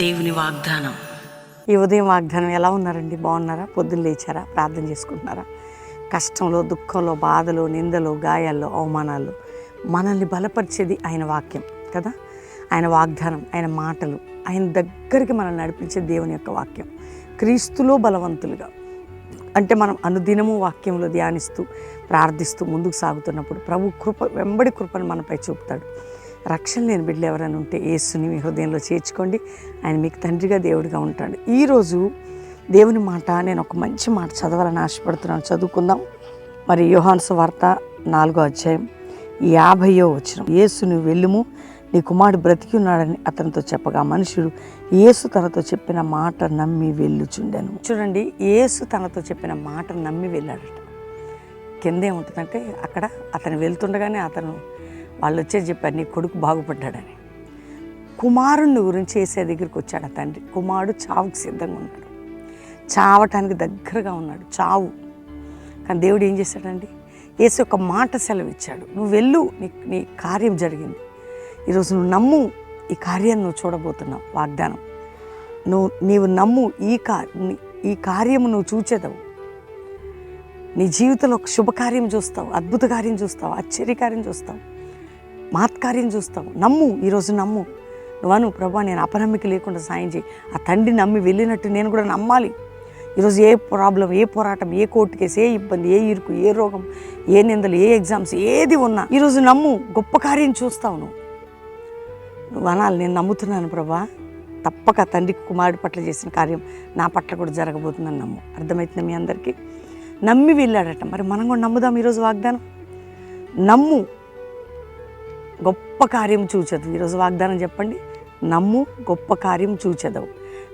దేవుని వాగ్దానం. ఈ ఉదయం వాగ్దానం ఎలా ఉన్నారండి? బాగున్నారా? పొద్దున్న లేచారా? ప్రార్థన చేసుకుంటున్నారా? కష్టంలో, దుఃఖంలో, బాధలో, నిందలో, గాయాల్లో, అవమానాల్లో మనల్ని బలపరిచేది ఆయన వాక్యం కదా. ఆయన వాగ్దానం, ఆయన మాటలు, ఆయన దగ్గరికి మనల్ని నడిపించే దేవుని యొక్క వాక్యం. క్రీస్తులో బలవంతులుగా అంటే మనం అనుదినము వాక్యంలో ధ్యానిస్తూ ప్రార్థిస్తూ ముందుకు సాగుతున్నప్పుడు ప్రభు కృప, వెంబడి కృపను మనపై చూపుతాడు. రక్షణ లేని బిడ్డలు ఎవరైనా ఉంటే యేసుని మీ హృదయంలో చేర్చుకోండి. ఆయన మీకు తండ్రిగా దేవుడిగా ఉంటాడు. ఈరోజు దేవుని మాట, నేను ఒక మంచి మాట చదవాలని ఆశపడుతున్నాను. చదువుకుందాం. మరి యోహాను సువార్త 4వ అధ్యాయం 50వ వచనం. యేసు నువ్వు వెళ్ళుము, నీ కుమారుడు బ్రతికి ఉన్నాడని అతనితో చెప్పగా మనుషుడు యేసు తనతో చెప్పిన మాట నమ్మి వెళ్ళుచుండెను. చూడండి, యేసు తనతో చెప్పిన మాట నమ్మి వెళ్ళాడట. కిందేముంటుందంటే అక్కడ అతను వెళ్తుండగానే వాళ్ళు వచ్చేది చెప్పారు, నీ కొడుకు బాగుపడ్డాడని. కుమారుని గురించి యేసు దగ్గరికి వచ్చాడు తండ్రి. కుమారుడు చావుకి సిద్ధంగా ఉన్నాడు, చావటానికి దగ్గరగా ఉన్నాడు, చావు. కానీ దేవుడు ఏం చేశాడండి? యేసు ఒక మాట సెలవు ఇచ్చాడు, నువ్వు వెళ్ళు, నీ కార్యం జరిగింది. ఈరోజు నువ్వు నమ్ము, ఈ కార్యాన్ని నువ్వు చూడబోతున్నావు. వాగ్దానం, నీవు నమ్ము, ఈ కార్యము నువ్వు చూచేదవు. నీ జీవితంలో ఒక శుభకార్యం చూస్తావు, అద్భుత కార్యం చూస్తావు, ఆశ్చర్యకార్యం చూస్తావు, మహత్కార్యం చూస్తావు. నమ్ము, ఈరోజు నమ్ము. నువ్వు ప్రభా, నేను అపనమ్మిక లేకుండా సాయం చేయి. ఆ తండ్రి నమ్మి వెళ్ళినట్టు నేను కూడా నమ్మాలి. ఈరోజు ఏ ప్రాబ్లం, ఏ పోరాటం, ఏ కోర్టు కేసు, ఏ ఇబ్బంది, ఏ ఇరుకు, ఏ రోగం, ఏ నిందలు, ఏ ఎగ్జామ్స్, ఏది ఉన్నా ఈరోజు నమ్ము, గొప్ప కార్యం చూస్తావు. నువ్వు అనాలి, నేను నమ్ముతున్నాను ప్రభా, తప్పక తండ్రి కుమారుడి పట్ల చేసిన కార్యం నా పట్ల కూడా జరగబోతుందని నమ్ము. అర్థమవుతుంది మీ అందరికీ? నమ్మి వెళ్ళాడట. మరి మనం కూడా నమ్ముదాం. ఈరోజు వాగ్దానం, నమ్ము, గొప్ప కార్యం చూచెదవు. ఈరోజు వాగ్దానం చెప్పండి, నమ్ము, గొప్ప కార్యం చూచెదవు.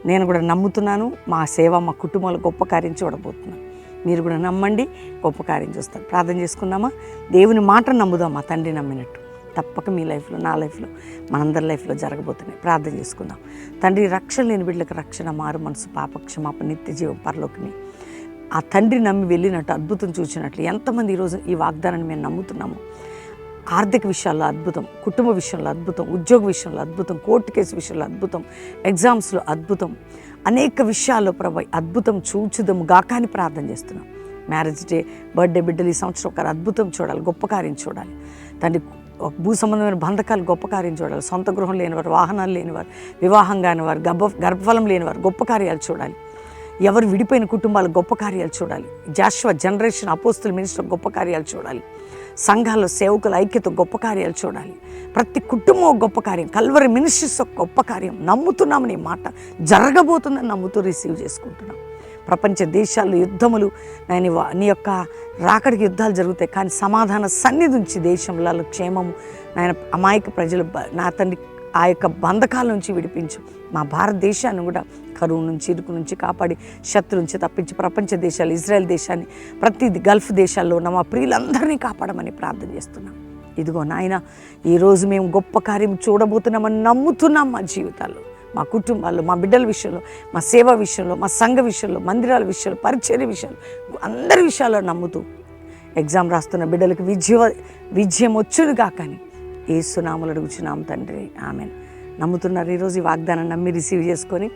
నేను కూడా నమ్ముతున్నాను. మా సేవ, మా కుటుంబంలో గొప్ప కార్యం చూడబోతున్నాను. మీరు కూడా నమ్మండి, గొప్ప కార్యం చూస్తారు. ప్రార్థన చేసుకుందామా? దేవుని మాట నమ్ముదాం. మా తండ్రి నమ్మినట్టు తప్పక మీ లైఫ్లో, నా లైఫ్లో, మనందరి లైఫ్లో జరగబోతున్నాయి. ప్రార్థన చేసుకుందాం. తండ్రి, రక్షణ లేని బిడ్డలకు రక్షణ, మారు మనసు, పాప క్షమాపణ, నిత్య జీవం, పరలోకిని ఆ తండ్రి నమ్మి వెళ్ళినట్టు, అద్భుతం చూసినట్లు ఎంతమంది ఈరోజు ఈ వాగ్దానాన్ని మేము నమ్ముతున్నాము? ఆర్థిక విషయాల్లో అద్భుతం, కుటుంబ విషయంలో అద్భుతం, ఉద్యోగ విషయంలో అద్భుతం, కోర్టు కేసు విషయంలో అద్భుతం, ఎగ్జామ్స్లో అద్భుతం, అనేక విషయాల్లో ప్రభు అద్భుతం చూచుదము గాక అని ప్రార్థన చేస్తున్నాం. మ్యారేజ్ డే, బర్త్డే బిడ్డలు ఈ సంవత్సరం ఒక అద్భుతం చూడాలి, గొప్ప కార్యం చూడాలి. తండ్రి, భూ సంబంధమైన బంధకాలు గొప్ప కార్యం చూడాలి. సొంత గృహం లేనివారు, వాహనాలు లేనివారు, వివాహం కానివారు, గర్భఫలం లేనివారు గొప్ప కార్యాలు చూడాలి. ఎవరు విడిపోయిన కుటుంబాలు గొప్ప కార్యాలు చూడాలి. జాషువా జనరేషన్ అపోస్తుల మినిస్టర్ గొప్ప కార్యాలు చూడాలి. సంఘాల్లో సేవకుల ఐక్యత గొప్ప కార్యాలు చూడాలి. ప్రతి కుటుంబం గొప్ప కార్యం, కల్వరి మినిస్ట్రీస్ ఒక గొప్ప కార్యం నమ్ముతున్నాము. నీ మాట జరగబోతుందని నమ్ముతూ రిసీవ్ చేసుకుంటున్నాం. ప్రపంచ దేశాల్లో యుద్ధములు, నీ యొక్క రాకడికి యుద్ధాలు జరుగుతాయి, కానీ సమాధాన సన్నిధి నుంచి దేశంలో క్షేమము నాయన, అమాయక ప్రజలు నా తండ్రి ఆ యొక్క బంధకాల నుంచి విడిపించు. మా భారతదేశాన్ని కూడా కరువు నుంచి, ఇరుకు నుంచి కాపాడి, శత్రు నుంచి తప్పించి, ప్రపంచ దేశాలు, ఇజ్రాయెల్ దేశాన్ని, ప్రతి గల్ఫ్ దేశాల్లో ఉన్న మా ప్రియులందరినీ కాపాడమని ప్రార్థన చేస్తున్నాం. ఇదిగో నాయన, ఈరోజు మేము గొప్ప కార్యం చూడబోతున్నామని నమ్ముతున్నాం. మా జీవితాల్లో, మా కుటుంబాల్లో, మా బిడ్డల విషయంలో, మా సేవ విషయంలో, మా సంఘ విషయంలో, మందిరాల విషయంలో, పరిచర్య విషయాలు, అందరి విషయాల్లో నమ్ముతూ ఎగ్జామ్ రాస్తున్న బిడ్డలకు విజయం వచ్చును కాకని యేసునామములో అడుగుచున్నాం తండ్రి, ఆమెన్. నమ్ముతున్నారు? ఈరోజు ఈ వాగ్దానం నమ్మి రిసీవ్ చేసుకొని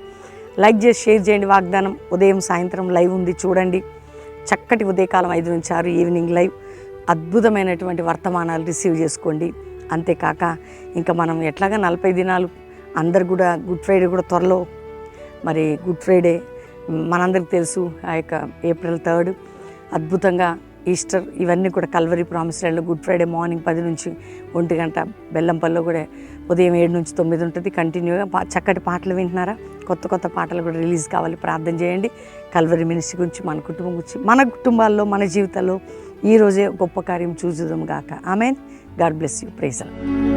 లైక్ చేసి షేర్ చేయండి. వాగ్దానం ఉదయం సాయంత్రం లైవ్ ఉంది, చూడండి. చక్కటి ఉదయకాలం 5 నుంచి 6 ఈవినింగ్ లైవ్, అద్భుతమైనటువంటి వర్తమానాలు రిసీవ్ చేసుకోండి. అంతేకాక ఇంకా మనం ఎట్లాగా 40 దినాలు అందరు కూడా, గుడ్ ఫ్రైడే కూడా త్వరలో. మరి గుడ్ ఫ్రైడే మనందరికి తెలుసు, ఆ యొక్క ఏప్రిల్ 3 అద్భుతంగా ఈస్టర్, ఇవన్నీ కూడా కల్వరి ప్రామిస్ ల్యాండ్లో గుడ్ ఫ్రైడే మార్నింగ్ 10 నుంచి 1 గంట, బెల్లంపల్లిలో కూడా ఉదయం 7 నుంచి 9 ఉంటుంది. కంటిన్యూగా చక్కటి పాటలు వింటున్నారా? కొత్త పాటలు కూడా రిలీజ్ కావాలి. ప్రార్థన చేయండి. కల్వరి మినిస్ట్రీ గురించి, మన కుటుంబం గురించి, మన కుటుంబాల్లో, మన జీవితాల్లో ఈరోజే గొప్ప కార్యం చూచుదాం గాక. Amen. God bless you. Praise the lord.